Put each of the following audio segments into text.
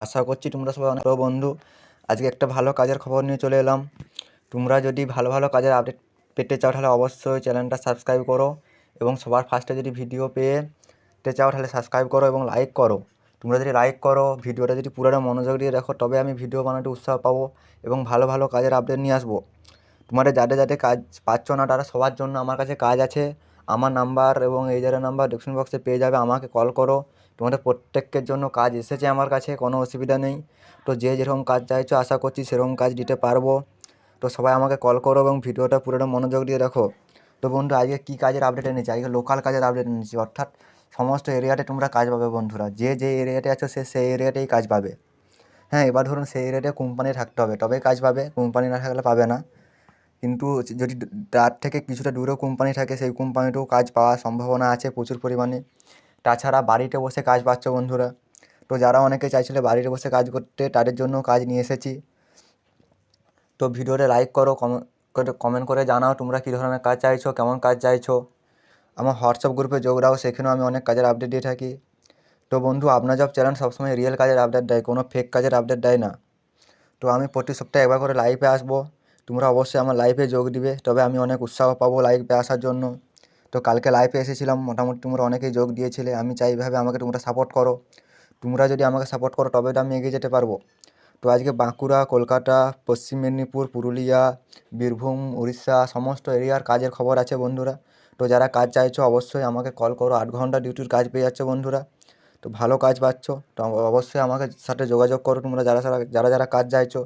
আশা করছি তোমরা সবাই অনেক ভালো বন্ধু। আজকে একটা ভালো কাজের খবর নিয়ে চলে এলাম। তোমরা যদি ভালো ভালো কাজের আপডেট পেতে চাও তাহলে অবশ্যই চ্যানেলটা সাবস্ক্রাইব করো এবং সবার ফার্স্টে যদি ভিডিও পেতে চাও তাহলে সাবস্ক্রাইব করো এবং লাইক করো। তোমরা যদি লাইক করো, ভিডিওটা যদি পুরোটা মনোযোগ দিয়ে দেখো, তবে আমি ভিডিও বানাতে উৎসাহ পাবো এবং ভালো ভালো কাজের আপডেট নিয়ে আসবো। তোমাদের যাদের যাদের কাজ পাচ্ছ না তারা সবার জন্য আমার কাছে কাজ আছে। আমার নাম্বার এবং এই যারা নাম্বার ডিসক্রিপশন বক্সে পেয়ে যাবে, আমাকে কল করো। তোমাদের প্রত্যেকের জন্য কাজ এসেছে আমার কাছে, কোনো অসুবিধা নেই। তো যে যেরকম কাজ চাইছো আশা করছি সেরকম কাজ দিতে পারবো। তো সবাই আমাকে কল করো এবং ভিডিওটা পুরোটা মনোযোগ দিয়ে দেখো। তো বন্ধু, আজকে কী কাজের আপডেট এনেছি? আজকে লোকাল কাজের আপডেট এনেছি, অর্থাৎ সমস্ত এরিয়াতে তোমরা কাজ পাবে বন্ধুরা। যে যে এরিয়াতে আছো সেই এরিয়াতেই কাজ পাবে। হ্যাঁ, এবার ধরুন সেই এরিয়াতে কোম্পানি থাকতে হবে তবেই কাজ পাবে, কোম্পানি না থাকলে পাবে না। কিন্তু যদি তার থেকে কিছুটা দূরেও কোম্পানি থাকে, সেই কোম্পানিতেও কাজ পাওয়ার সম্ভাবনা আছে প্রচুর পরিমাণে। তাছাড়া বাড়িতে বসে কাজ পাচ্ছ বন্ধুরা। তো যারা অনেকে চাইছিলে বাড়িতে বসে কাজ করতে, তাদের জন্য কাজ নিয়ে এসেছি। তো ভিডিওটা লাইক করো, কমেন্ট করে জানাও তোমরা কী ধরনের কাজ চাইছো, কেমন কাজ চাইছো। আমার হোয়াটসঅ্যাপ গ্রুপে যোগ দাও, সেখানেও আমি অনেক কাজের আপডেট দিয়ে থাকি। তো বন্ধু, আপনার জব চ্যানেল সবসময় রিয়েল কাজের আপডেট দেয়, কোনো ফেক কাজের আপডেট দেয় না। তো আমি প্রতি সপ্তাহে একবার করে লাইভে আসবো। তোমরা অবশ্যই আমার লাইভে যোগ দিবে, তবে আমি অনেক উৎসাহ পাবো লাইভে আসার জন্য। তো কালকে লাইভে এসেছিলাম, মোটামুটি তোমরা অনেকেই যোগ দিয়েছিলে। আমি চাই এভাবে আমাকে তোমরা সাপোর্ট করো। তোমরা যদি আমাকে সাপোর্ট করো তবে তো আমি এগিয়ে যেতে পারবো। তো আজকে বাঁকুড়া, কলকাতা, পশ্চিম মেদিনীপুর, পুরুলিয়া, বীরভূম, উড়িষ্যা সমস্ত এরিয়ার কাজের খবর আছে বন্ধুরা। তো যারা কাজ চাইছো অবশ্যই আমাকে কল করো। 8 ঘন্টা ডিউটির কাজ পেয়ে যাচ্ছ বন্ধুরা। তো ভালো কাজ পাচ্ছ, তো অবশ্যই আমাকে সাথে যোগাযোগ করো তোমরা যারা যারা যারা যারা কাজ চাইছো।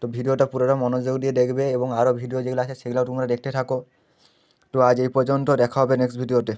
তো ভিডিওটা পুরোটা মনোযোগ দিয়ে দেখবে এবং আরও ভিডিও যেগুলো আছে সেগুলো তোমরা দেখতে থাকো। তো আজ এই পর্যন্ত, দেখা হবে নেক্সট ভিডিওতে।